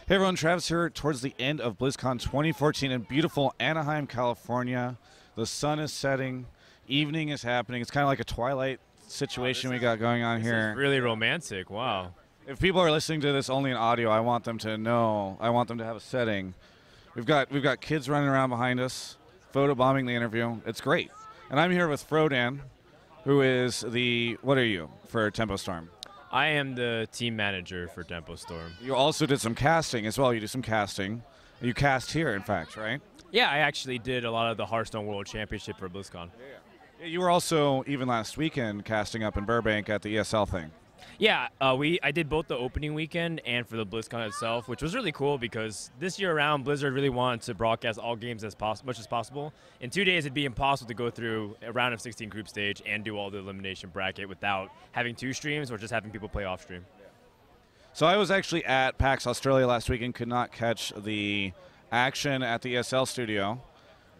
Hey everyone, Travis here towards the end of BlizzCon 2014 in beautiful Anaheim, California. The sun is setting, evening is happening. It's kind of like a twilight situation we got going on here. This is really romantic, wow. If people are listening to this only in audio, I want them to know, I want them to have a setting. We've got kids running around behind us, photobombing the interview. It's great. And I'm here with Frodan, who is what are you for Tempo Storm? I am the team manager for Tempo Storm. You also did some casting as well. You do some casting. You cast here, in fact, right? Yeah, I actually did a lot of the Hearthstone World Championship for BlizzCon. Yeah. You were also, even last weekend, casting up in Burbank at the ESL thing. Yeah, I did both the opening weekend and for the BlizzCon itself, which was really cool because this year around, Blizzard really wanted to broadcast all games as much as possible. In 2 days, it'd be impossible to go through a round of 16 group stage and do all the elimination bracket without having 2 streams or just having people play off stream. So I was actually at PAX Australia last week and could not catch the action at the ESL studio.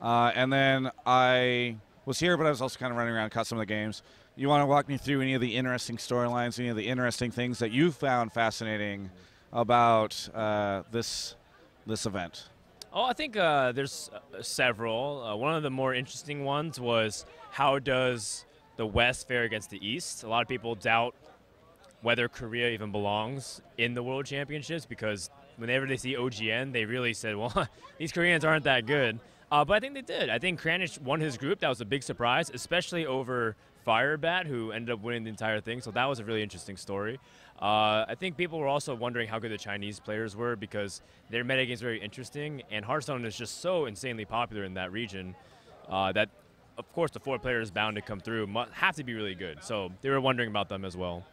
And then I was here, but I was also kind of running around, caught some of the games. You want to walk me through any of the interesting storylines, any of the interesting things that you found fascinating about this event? Oh, I think there's several. One of the more interesting ones was how does the West fare against the East? A lot of people doubt whether Korea even belongs in the World Championships because whenever they see OGN, they really said, well, these Koreans aren't that good. But I think they did. I think Kranich won his group. That was a big surprise, especially over Firebat, who ended up winning the entire thing. So that was a really interesting story. I think people were also wondering how good the Chinese players were because their metagame is very interesting, and Hearthstone is just so insanely popular in that region that, of course, the 4 players bound to come through have to be really good. So they were wondering about them as well.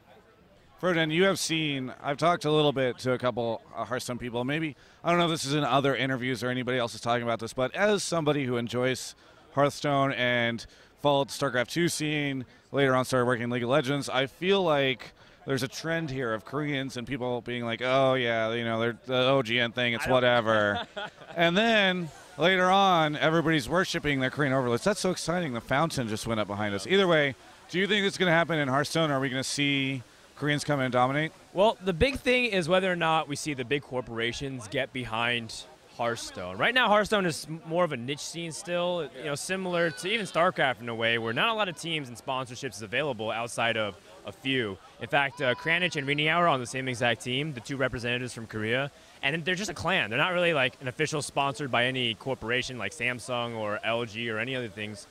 Frodan, you have seen, I've talked a little bit to a couple Hearthstone people. Maybe, I don't know if this is in other interviews or anybody else is talking about this, but as somebody who enjoys Hearthstone and followed the StarCraft 2 scene, later on started working in League of Legends, I feel like there's a trend here of Koreans and people being like, oh yeah, you know, they're the OGN thing, it's whatever. And then later on, everybody's worshiping their Korean overlords. That's so exciting. The fountain just went up behind us. Either way, do you think it's going to happen in Hearthstone? Are we going to see Koreans come in and dominate? Well, the big thing is whether or not we see the big corporations get behind Hearthstone. Right now, Hearthstone is more of a niche scene still, you know, similar to even StarCraft in a way, where not a lot of teams and sponsorships is available outside of a few. In fact, Kranich and Rini are on the same exact team, the 2 representatives from Korea, and they're just a clan. They're not really like an official sponsored by any corporation like Samsung or LG or any other things.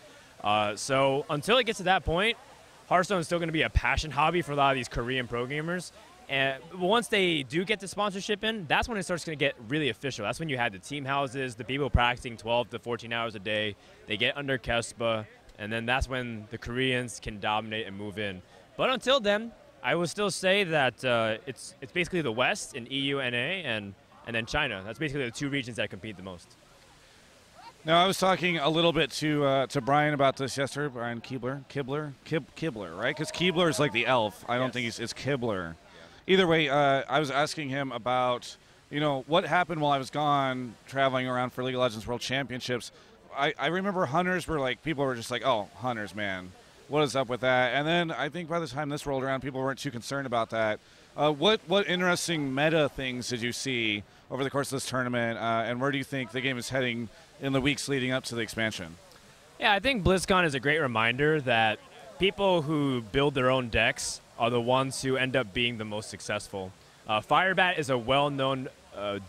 So until it gets to that point, Hearthstone is still going to be a passion hobby for a lot of these Korean pro gamers. And once they do get the sponsorship in, that's when it starts going to get really official. That's when you had the team houses, the people practicing 12 to 14 hours a day. They get under KESPA, and then that's when the Koreans can dominate and move in. But until then, I will still say that it's basically the West and EU, NA, and then China. That's basically the 2 regions that compete the most. Now, I was talking a little bit to Brian about this yesterday. Brian Kibler, right? Because Kibler is like the elf. I don't think it's Kibler. Either way, I was asking him about, you know, what happened while I was gone traveling around for League of Legends World Championships. I remember Hunters were like, people were just like, oh, Hunters, man, what is up with that? And then I think by the time this rolled around, people weren't too concerned about that. What interesting meta things did you see over the course of this tournament, and where do you think the game is heading in the weeks leading up to the expansion? Yeah, I think BlizzCon is a great reminder that people who build their own decks are the ones who end up being the most successful. Firebat is a well-known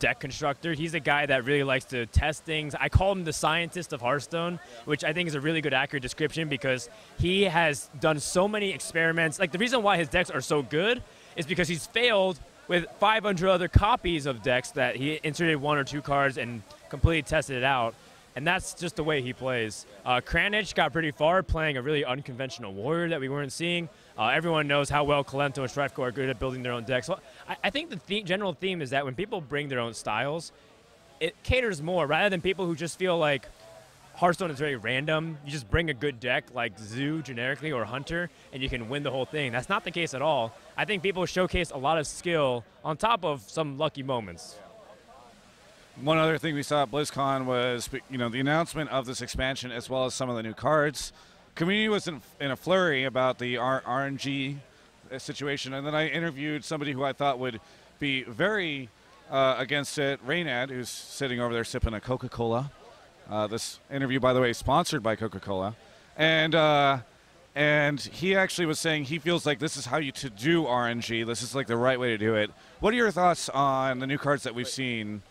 deck constructor. He's a guy that really likes to test things. I call him the scientist of Hearthstone, which I think is a really good, accurate description because he has done so many experiments. Like, the reason why his decks are so good is because he's failed with 500 other copies of decks that he inserted 1 or 2 cards and completely tested it out. And that's just the way he plays. Kranich got pretty far playing a really unconventional warrior that we weren't seeing. Everyone knows how well Kalento and Strifeco are good at building their own decks. So I think the general theme is that when people bring their own styles, it caters more rather than people who just feel like Hearthstone is very random. You just bring a good deck like Zoo generically or Hunter and you can win the whole thing. That's not the case at all. I think people showcase a lot of skill on top of some lucky moments. One other thing we saw at BlizzCon was, you know, the announcement of this expansion as well as some of the new cards. Community was in a flurry about the RNG situation, and then I interviewed somebody who I thought would be very against it. Raynad, who's sitting over there sipping a Coca-Cola. This interview, by the way, is sponsored by Coca-Cola. And he actually was saying he feels like this is how to do RNG. This is like the right way to do it. What are your thoughts on the new cards that we've seen?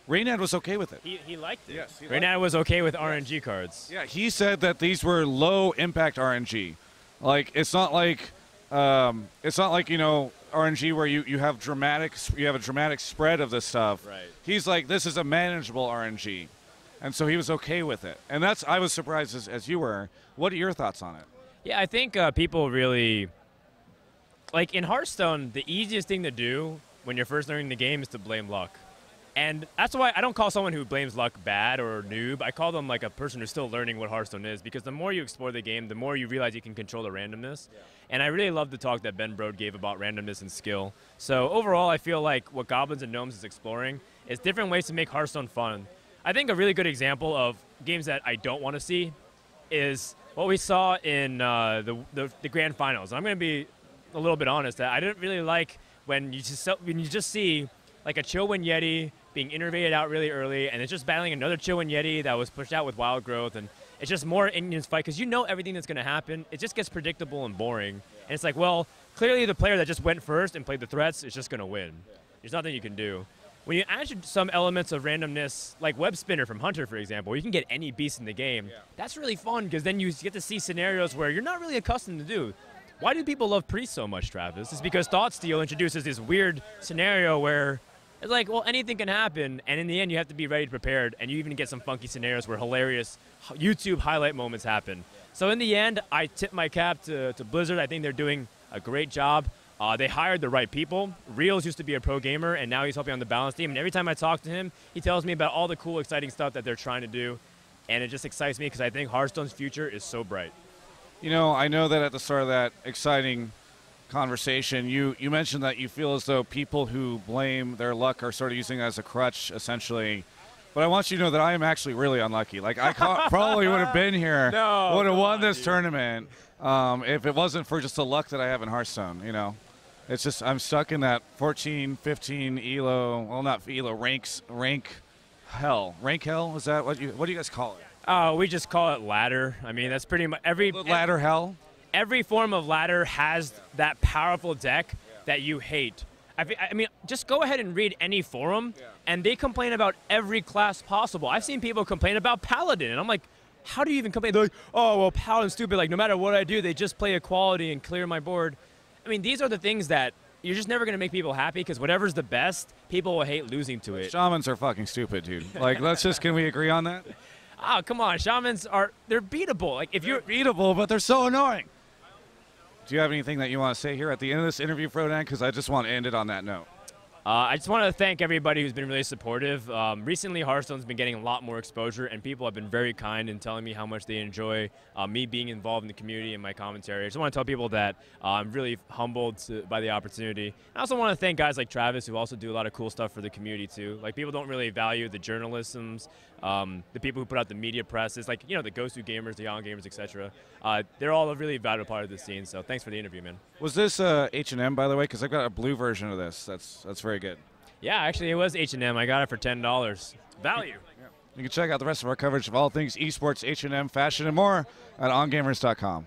Raynad was okay with it. He liked it. Yes, Raynad was okay with RNG cards. Yeah, he said that these were low impact RNG. Like it's not like RNG where you have a dramatic spread of this stuff. Right. He's like, this is a manageable RNG, and so he was okay with it. And I was surprised as you were. What are your thoughts on it? Yeah, I think people really like in Hearthstone. The easiest thing to do when you're first learning the game is to blame luck. And that's why I don't call someone who blames luck bad or noob. I call them like a person who's still learning what Hearthstone is, because the more you explore the game, the more you realize you can control the randomness. Yeah. And I really love the talk that Ben Brode gave about randomness and skill. So overall, I feel like what Goblins and Gnomes is exploring is different ways to make Hearthstone fun. I think a really good example of games that I don't want to see is what we saw in the Grand Finals. I'm going to be a little bit honest that I didn't really like when you just see like a Chillwind Yeti being innervated out really early, and it's just battling another Chillwind Yeti that was pushed out with Wild Growth, and it's just more Indians fight because you know everything that's going to happen. It just gets predictable and boring, and it's like, well, clearly the player that just went first and played the threats is just going to win. There's nothing you can do. When you add some elements of randomness, like Web Spinner from Hunter, for example, you can get any beast in the game. That's really fun because then you get to see scenarios where you're not really accustomed to do. Why do people love Priest so much, Travis? It's because Thoughtsteal introduces this weird scenario where it's like, well, anything can happen, and in the end, you have to be ready to prepared, and you even get some funky scenarios where hilarious YouTube highlight moments happen. So in the end, I tip my cap to Blizzard. I think they're doing a great job. They hired the right people. Reels used to be a pro gamer, and now he's helping on the balance team. And every time I talk to him, he tells me about all the cool, exciting stuff that they're trying to do, and it just excites me because I think Hearthstone's future is so bright. You know, I know that at the start of that exciting conversation, you mentioned that you feel as though people who blame their luck are sort of using it as a crutch, essentially. But I want you to know that I am actually really unlucky. Like, I probably would have been here, would have won this tournament if it wasn't for just the luck that I have in Hearthstone, you know. It's just I'm stuck in that 14, 15 ELO, well, not ELO, rank hell. Rank hell? Is that what do you guys call it? We just call it ladder. I mean, that's pretty much ladder hell? Every form of ladder has that powerful deck that you hate. I mean, just go ahead and read any forum, and they complain about every class possible. I've seen people complain about Paladin, and I'm like, how do you even complain? They're like, oh, well, Paladin's stupid. Like, no matter what I do, they just play equality and clear my board. I mean, these are the things that you're just never going to make people happy, because whatever's the best, people will hate losing to it. Shamans are fucking stupid, dude. Like, can we agree on that? Oh, come on. Shamans they're beatable. Like, they're beatable, but they're so annoying. Do you have anything that you want to say here at the end of this interview, Frodan? Because I just want to end it on that note. I just want to thank everybody who's been really supportive. Recently, Hearthstone's been getting a lot more exposure, and people have been very kind in telling me how much they enjoy me being involved in the community and my commentary. I just want to tell people that I'm really humbled by the opportunity. I also want to thank guys like Travis, who also do a lot of cool stuff for the community, too. Like, people don't really value the journalisms, the people who put out the media presses, like, you know, the Go-To gamers, the On gamers, etc. They're all a really valuable part of the scene, so thanks for the interview, man. Was this H&M, by the way? Because I've got a blue version of this. That's very good. Yeah, actually, it was H&M. I got it for $10. Value. You can check out the rest of our coverage of all things esports, H&M, fashion, and more at ongamers.com.